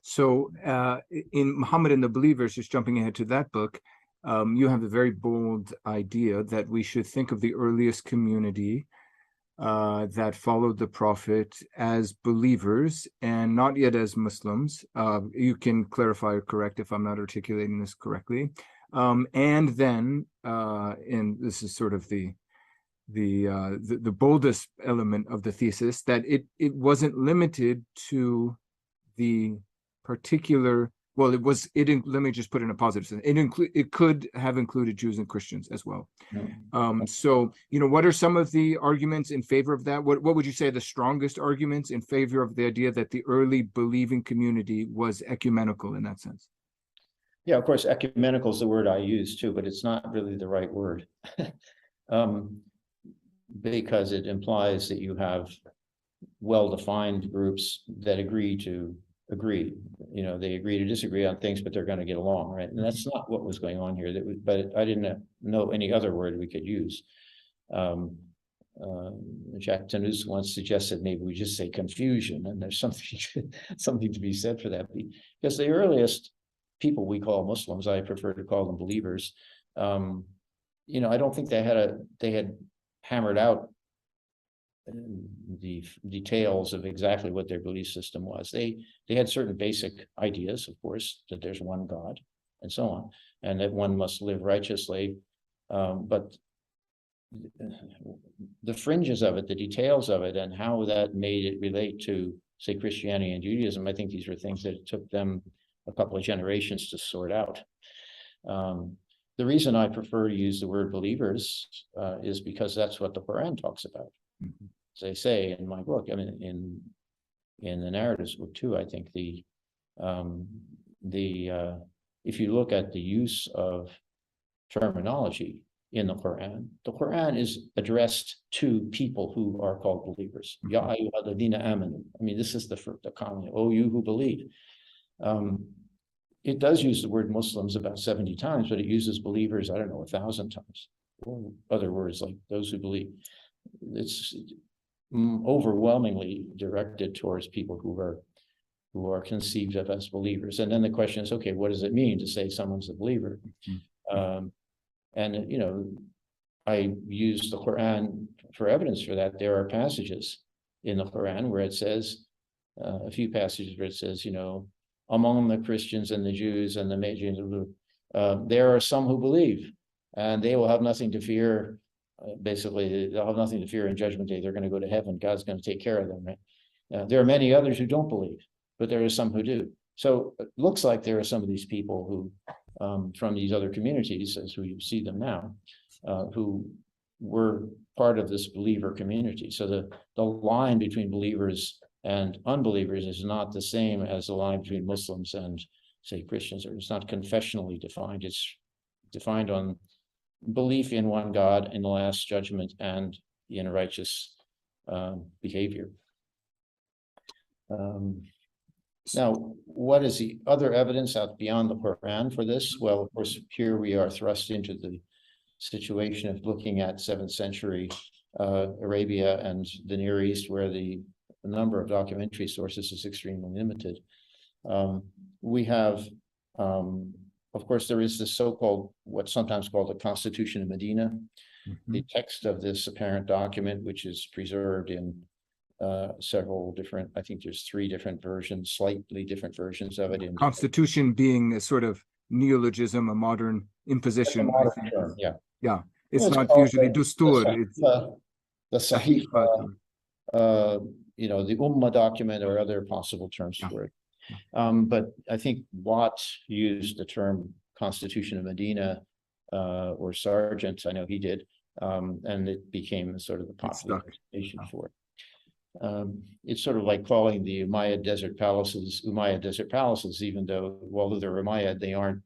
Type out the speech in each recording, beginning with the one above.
So in Muhammad and the Believers, just jumping ahead to that book, you have a very bold idea that we should think of the earliest community that followed the Prophet as believers and not yet as Muslims. You can clarify or correct if I'm not articulating this correctly. And then, and this is sort of the boldest element of the thesis, that it wasn't limited to the particular. Well, let me just put it in a positive sense. It could have included Jews and Christians as well. So, what are some of the arguments in favor of that? What would you say are the strongest arguments in favor of the idea that the early believing community was ecumenical in that sense? Yeah, of course, ecumenical is the word I use too, but it's not really the right word. Because it implies that you have well-defined groups that agree to agree. They agree to disagree on things, but they're going to get along, right? And that's not what was going on here. But I didn't know any other word we could use. Jacques Tanus once suggested maybe we just say confusion, and there's something to be said for that, because the earliest people we call Muslims, I prefer to call them believers. I don't think they had hammered out the details of exactly what their belief system was. They had certain basic ideas, of course, that there's one God and so on, and that one must live righteously. But the fringes of it, the details of it, and how that made it relate to, say, Christianity and Judaism, I think these were things that it took them a couple of generations to sort out. The reason I prefer to use the word believers is because that's what the Quran talks about. Mm-hmm. As I say in my book, I mean, in the narratives book too, I think if you look at the use of terminology in the Quran is addressed to people who are called believers. Ya ayyuhalladhina amanu. I mean, this is the common, oh, you who believe. It does use the word Muslims about 70 times, but it uses believers, I don't know, 1,000 times, or other words like those who believe. It's overwhelmingly directed towards people who are conceived of as believers. And then the question is, okay, what does it mean to say someone's a believer? Mm-hmm. I use the Quran for evidence for that. There are passages in the Quran where it says, a few passages where it says, among the Christians and the Jews and the Magians, there are some who believe, and they will have nothing to fear. Basically, they'll have nothing to fear in Judgment Day. They're going to go to heaven. God's going to take care of them. Right? There are many others who don't believe, but there are some who do. So it looks like there are some of these people who, from these other communities, as we see them now, who were part of this believer community. So the line between believers and unbelievers is not the same as the line between Muslims and, say, Christians. Or it's not confessionally defined. It's defined on belief in one God, in the last judgment, and in righteous behavior. Now, what is the other evidence out beyond the Quran for this? Well, of course, here we are thrust into the situation of looking at 7th century Arabia and the Near East, where the number of documentary sources is extremely limited. We have, of course, there is this so-called, what's sometimes called the Constitution of Medina, mm-hmm. The text of this apparent document, which is preserved in several different, I think there's 3 different versions, slightly different versions of it. Constitution being a sort of neologism, a modern imposition. A modern term, yeah. Yeah, it's not usually dustur. It's the Sahifa, the Ummah document, or other possible terms for it. But I think Watt used the term Constitution of Medina, or Sargent, I know he did, and it became sort of the popular nation for it. It's sort of like calling the Umayyad desert palaces, even though, although they're Umayyad, they aren't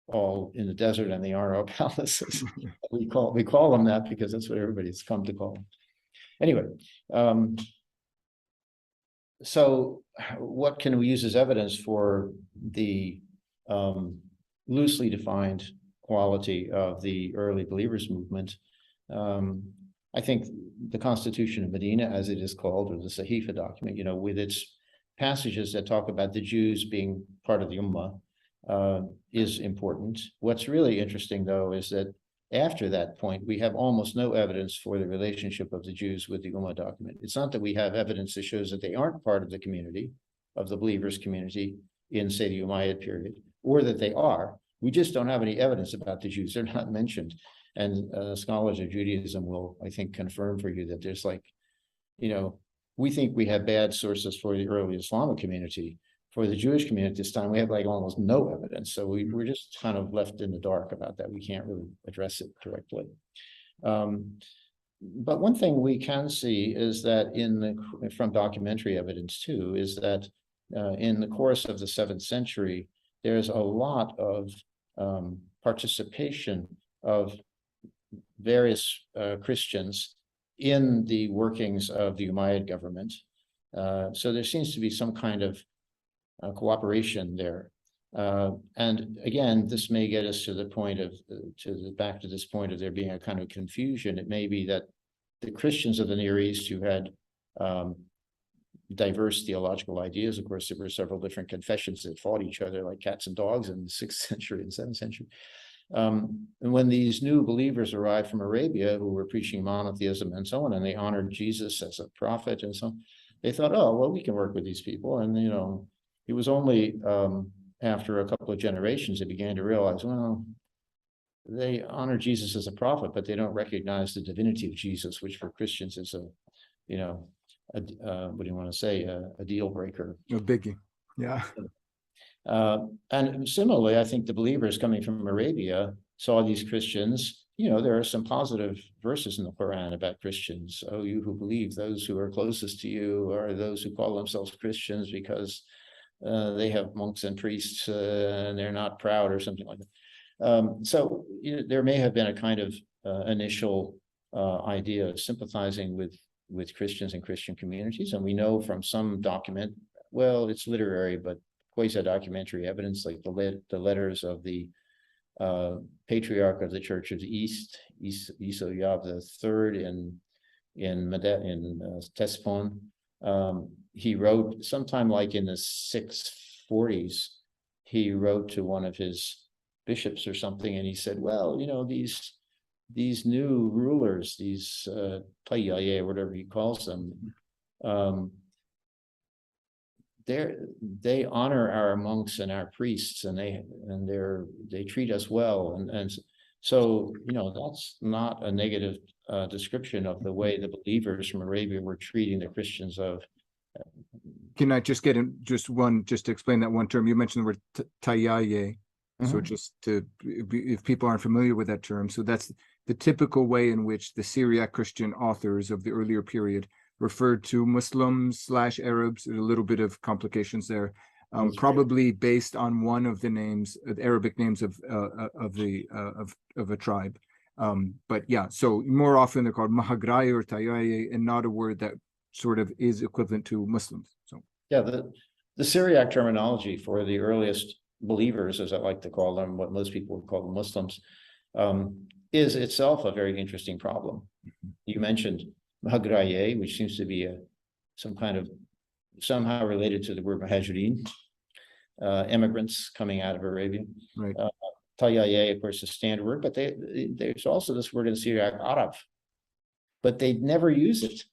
all in the desert and they aren't all palaces. we call them that because that's what everybody's come to call them. Anyway, so what can we use as evidence for the loosely defined quality of the early believers movement? I think the Constitution of Medina, as it is called, or the Sahifa document, with its passages that talk about the Jews being part of the Ummah is important. What's really interesting, though, is that after that point, we have almost no evidence for the relationship of the Jews with the Ummah document. It's not that we have evidence that shows that they aren't part of the community, of the believers' community in, say, the Umayyad period, or that they are. We just don't have any evidence about the Jews. They're not mentioned. And scholars of Judaism will, I think, confirm for you that there's like, we think we have bad sources for the early Islamic community. For the Jewish community this time, we have like almost no evidence. So we're just kind of left in the dark about that. We can't really address it directly. But one thing we can see is that from documentary evidence too, is that in the course of the 7th century, there's a lot of participation of various Christians in the workings of the Umayyad government. So there seems to be some kind of cooperation there. And again, this may get us to the point of, back to this point of there being a kind of confusion. It may be that the Christians of the Near East who had diverse theological ideas, of course, there were several different confessions that fought each other like cats and dogs in the 6th century and 7th century. And when these new believers arrived from Arabia who were preaching monotheism and so on, and they honored Jesus as a prophet and so on, they thought, oh, well, we can work with these people. And, it was only after a couple of generations they began to realize, well, they honor Jesus as a prophet, but they don't recognize the divinity of Jesus, which for Christians is what do you want to say, a deal breaker. A biggie. Yeah. And similarly, I think the believers coming from Arabia saw these Christians, there are some positive verses in the Quran about Christians. Oh, you who believe, those who are closest to you are those who call themselves Christians because they have monks and priests and they're not proud or something like that. So there may have been a kind of initial idea of sympathizing with Christians and Christian communities. And we know from some document, well, it's literary, but quasi-documentary evidence, like the letters of the Patriarch of the Church of the East, Isoyab III in Tespon. He wrote sometime like in the 640s, he wrote to one of his bishops or something, and he said, well, these new rulers, these Tayyaye, whatever he calls them, they honor our monks and our priests, and they treat us well, and so that's not a negative description of the way the believers from Arabia were treating the Christians of. Can I just get in just to explain that one term? You mentioned the word Tayyaye. So just if people aren't familiar with that term, so that's the typical way in which the Syriac Christian authors of the earlier period referred to Muslims/Arabs. There's a little bit of complications there, probably based on one of the names, the Arabic names of a tribe. But yeah, so more often they're called Mahagrai or Tayyaye, and not a word that sort of is equivalent to Muslims. So yeah, the Syriac terminology for the earliest believers, as I like to call them, what most people would call them Muslims, is itself a very interesting problem. You mentioned Mahagraye, which seems to be somehow related to the word Muhajirin, immigrants coming out of Arabia. Right. Tayyaye, of course, is a standard word, but there's also this word in Syriac, Arab, but they'd never use it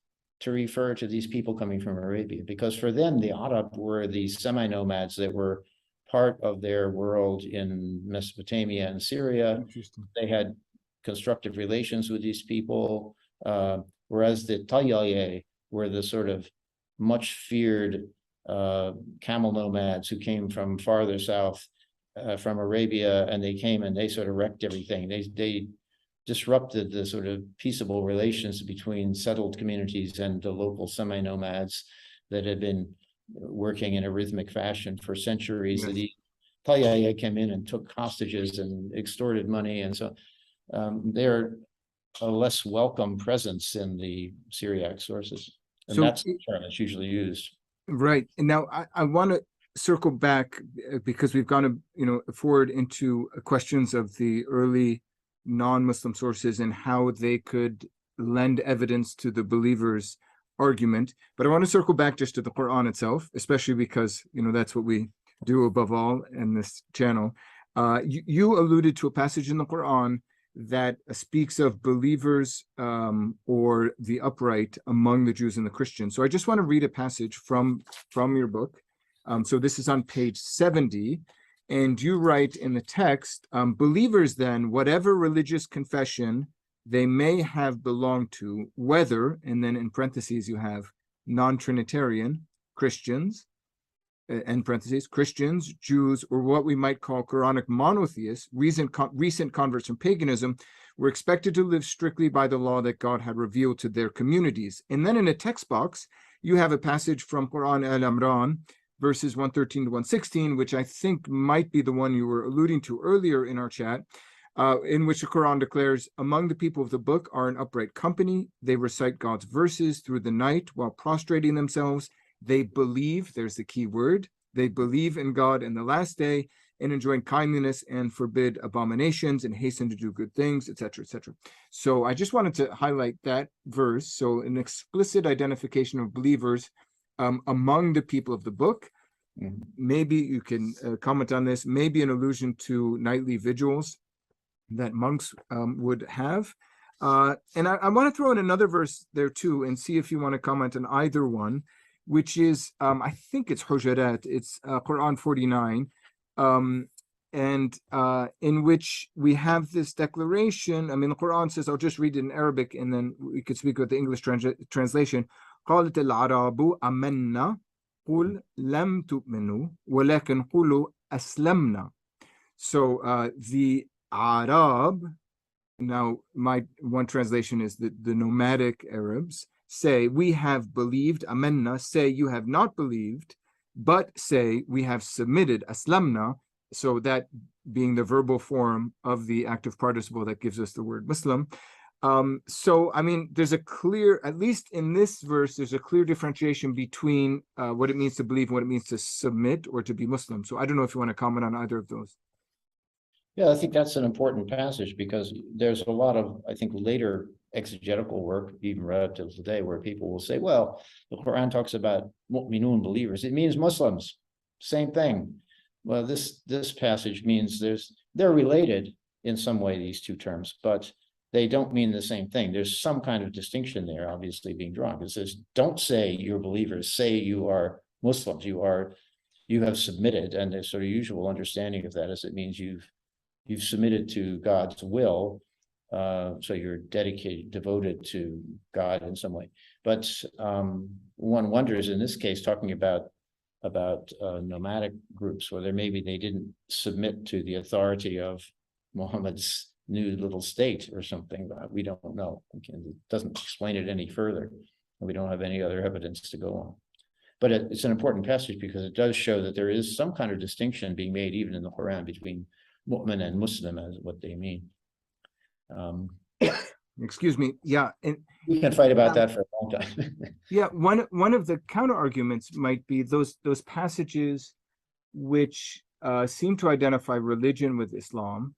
to refer to these people coming from Arabia, because for them, the Arab were these semi-nomads that were part of their world in Mesopotamia and Syria. They had constructive relations with these people, whereas the Tayyaye were the sort of much feared camel nomads who came from farther south from Arabia, and they came and they sort of wrecked everything. They disrupted the sort of peaceable relations between settled communities and the local semi-nomads that had been working in a rhythmic fashion for centuries. Yes. The Tayyaye came in and took hostages and extorted money, and so they're a less welcome presence in the Syriac sources, and so that's the term that's usually used. Right. And now I want to circle back because we've gone forward into questions of the early non-Muslim sources and how they could lend evidence to the believers argument, but I want to circle back just to the Quran itself, especially because, that's what we do above all in this channel. You alluded to a passage in the Quran that speaks of believers or the upright among the Jews and the Christians. So I just want to read a passage from your book. So this is on page 70, and you write in the text, believers then, whatever religious confession they may have belonged to, whether, and then in parentheses you have non-Trinitarian Christians, in parentheses, Christians, Jews, or what we might call Quranic monotheists, recent converts from paganism, were expected to live strictly by the law that God had revealed to their communities. And then in a text box, you have a passage from Quran Al-Imran, verses 113 to 116, which I think might be the one you were alluding to earlier in our chat, in which the Quran declares, among the people of the book are an upright company. They recite God's verses through the night while prostrating themselves. They believe, there's the key word, they believe in God and the last day, and enjoin kindness and forbid abominations and hasten to do good things, etc., etc. So I just wanted to highlight that verse. So an explicit identification of believers among the people of the book. Maybe you can comment on this, maybe an allusion to nightly vigils that monks would have. And I want to throw in another verse there too, and see if you want to comment on either one, which is, I think it's Hujurat, it's Quran 49, and in which we have this declaration. I mean, the Quran says, I'll just read it in Arabic, and then we could speak with the English translation. قالت الأعراب آمنا قل لم تؤمنوا ولكن قولوا أسلمنا. So the Arab, now my one translation is the nomadic Arabs, say, we have believed, amenna, say you have not believed, but say we have submitted, aslamna, so that being the verbal form of the active participle that gives us the word Muslim. So, I mean, there's a clear, at least in this verse, there's a clear differentiation between what it means to believe and what it means to submit or to be Muslim. So I don't know if you want to comment on either of those. Yeah, I think that's an important passage because there's a lot of, I think, later exegetical work, even relative today, where people will say, well, the Quran talks about mu'minun, believers. It means Muslims. Same thing. Well, this passage means they're related in some way, these two terms, but they don't mean the same thing. There's some kind of distinction there, obviously, being drawn. It says, don't say you're believers, say you are Muslims, you have submitted, and the sort of usual understanding of that is it means you've submitted to God's will, so you're dedicated, devoted to God in some way. But one wonders, in this case, talking about nomadic groups, whether maybe they didn't submit to the authority of Muhammad's new little state or something. We don't know. It doesn't explain it any further. We don't have any other evidence to go on. But it's an important passage because it does show that there is some kind of distinction being made even in the Quran between mu'min and Muslim as what they mean. Excuse me. Yeah. And we can fight about that for a long time. Yeah. One of the counter arguments might be those passages which seem to identify religion with Islam.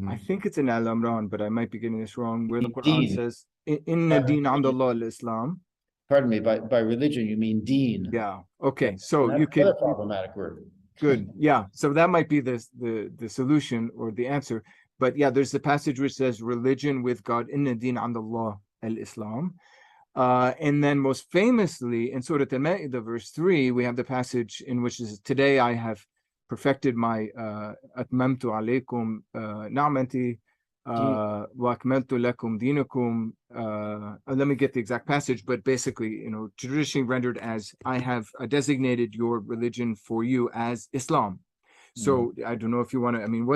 I think it's in Al-Imran, but I might be getting this wrong, where the Quran says, Inna deen Andallah al-Islam. Pardon me, by religion, you mean deen. Yeah. Okay. So you could. Problematic word. Good. Yeah. So that might be the solution or the answer. But yeah, there's the passage which says religion with God, Inna deen Andallah al-Islam. And then most famously in Surah Al-Ma'idah, verse 3, we have the passage in which is, today I have perfected my atmamtu alaykum na'mati wa akmaltu lakum dinakum. Let me get the exact passage, but basically, traditionally rendered as, I have designated your religion for you as Islam. So I don't know if you want to, I mean,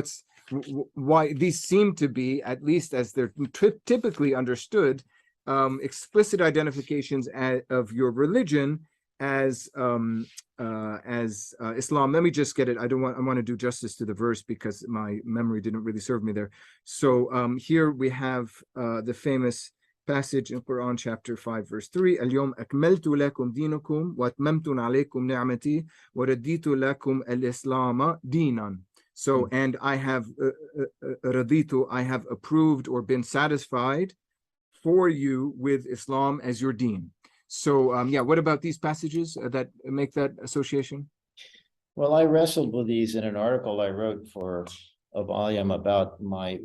why these seem to be, at least as they're typically understood, explicit identifications of your religion as Islam. Let me just get it. I want to do justice to the verse because my memory didn't really serve me there. So here we have the famous passage in Quran chapter 5 verse 3. Al-yawm akmaltu lakum dinakum wa atmamtu alaykum ni'mati wa raditu lakum al-islam dinan. So, and I have raditu, I have approved or been satisfied for you with Islam as your deen. So, yeah, what about these passages that make that association? Well, I wrestled with these in an article I wrote for a volume about my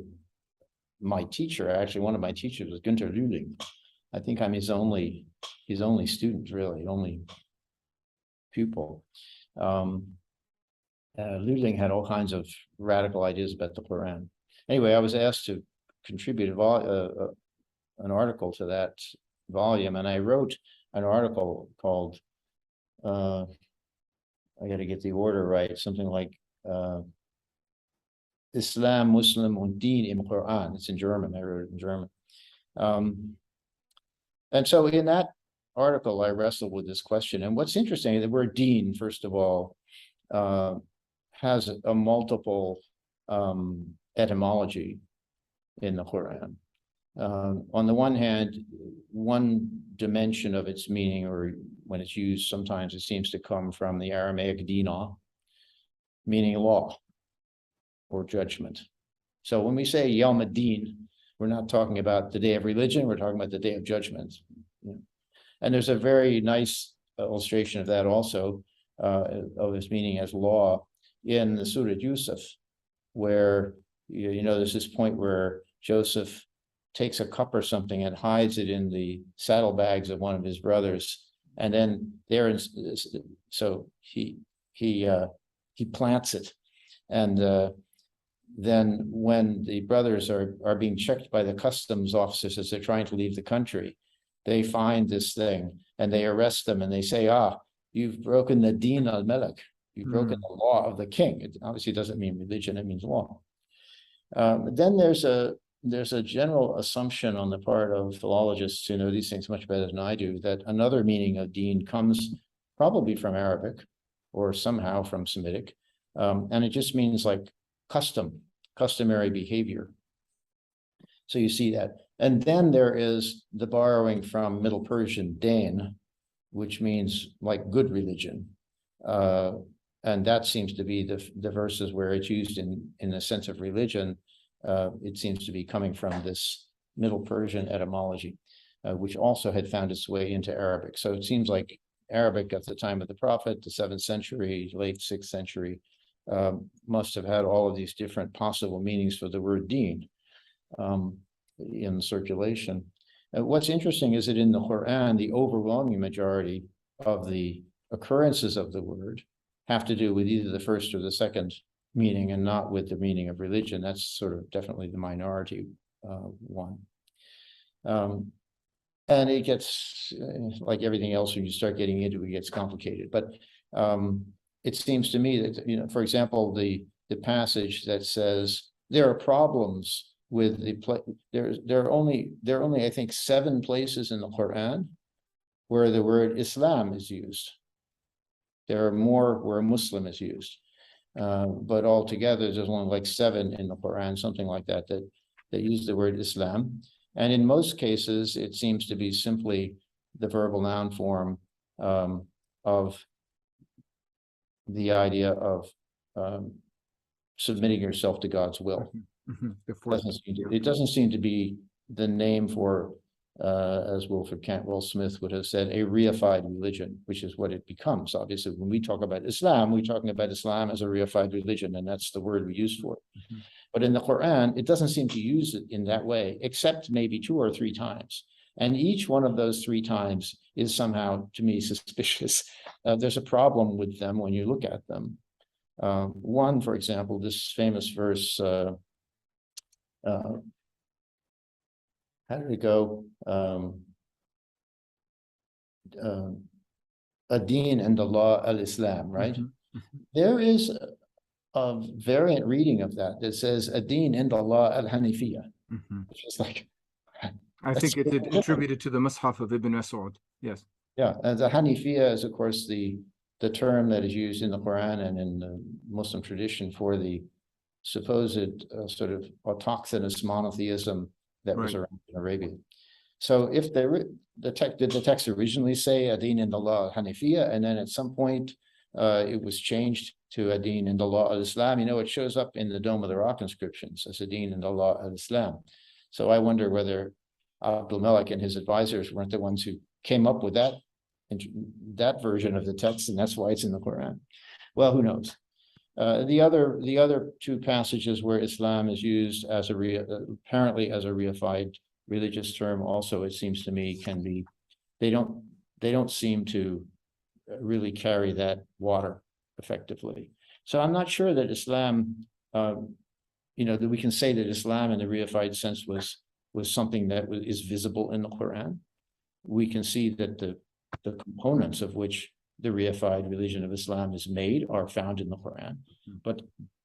teacher. Actually, one of my teachers was Günter Lühling. I think I'm his only student, really, only pupil. Lühling had all kinds of radical ideas about the Quran. Anyway, I was asked to contribute an article to that volume, and I wrote an article called, I got to get the order right, something like Islam, Muslim und Deen im Quran. It's in German. I wrote it in German. And so in that article, I wrestled with this question. And what's interesting, the word deen, first of all, has a multiple etymology in the Quran. On the one hand, one dimension of its meaning, or when it's used, sometimes it seems to come from the Aramaic dina, meaning law or judgment. So when we say Yawm ad-Din, we're not talking about the day of religion, we're talking about the day of judgment. And there's a very nice illustration of that also, of its meaning as law in the Surah Yusuf, where, there's this point where Joseph takes a cup or something and hides it in the saddlebags of one of his brothers. And then so he plants it. And then when the brothers are being checked by the customs officers as they're trying to leave the country, they find this thing and they arrest them and they say, you've broken the Deen al-Melek. You've broken the law of the king. It obviously doesn't mean religion, it means law. Then there's a general assumption on the part of philologists who know these things much better than I do, that another meaning of deen comes probably from Arabic or somehow from Semitic. And it just means like customary behavior. So you see that. And then there is the borrowing from Middle Persian Dain, which means like good religion. And that seems to be the verses where it's used in the sense of religion. It seems to be coming from this Middle Persian etymology, which also had found its way into Arabic. So it seems like Arabic at the time of the Prophet, the 7th century, late 6th century, must have had all of these different possible meanings for the word deen in circulation. What's interesting is that in the Quran, the overwhelming majority of the occurrences of the word have to do with either the first or the second meaning and not with the meaning of religion. That's sort of definitely the minority one. And it gets, like everything else, when you start getting into it, it gets complicated. But it seems to me that, for example, the passage that says there are problems with there are only, I think, 7 places in the Quran where the word Islam is used. There are more where Muslim is used. But altogether, there's only like 7 in the Quran, something like that use the word Islam. And in most cases, it seems to be simply the verbal noun form of the idea of submitting yourself to God's will. It doesn't seem to be the name for, as Wilfred Cantwell Smith would have said, a reified religion, which is what it becomes. Obviously, when we talk about Islam, we're talking about Islam as a reified religion, and that's the word we use for it. But in the Quran, it doesn't seem to use it in that way, except maybe 2 or 3 times. And each one of those 3 times is somehow, to me, suspicious. There's a problem with them when you look at them. One, for example, this famous verse, how did it go? Ad-Din and the law al-Islam, right? There is a variant reading of that says Ad-Din and the law al-Hanifiyya, which is like, I think it's attributed to the Mus'haf of Ibn Mas'ud. Yes. Yeah, and the Hanifiyya is, of course, the term that is used in the Quran and in the Muslim tradition for the supposed sort of autochthonous monotheism that was around in Arabia. So if did the text originally say Ad-Din in the law al-Hanifiyya, and then at some point it was changed to Ad-Din in the law al-Islam? It shows up in the Dome of the Rock inscriptions as Ad-Din in the law al-Islam. So I wonder whether Abdul Malik and his advisors weren't the ones who came up with that version of the text, and that's why it's in the Quran. Well, who knows? The other two passages where Islam is used as apparently as a reified religious term, also, it seems to me, can be, they don't seem to really carry that water effectively. So I'm not sure that Islam, that we can say that Islam in the reified sense was something that is visible in the Quran. We can see that the components of which the reified religion of Islam is made are found in the Quran, but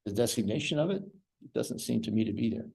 the designation of it doesn't seem to me to be there.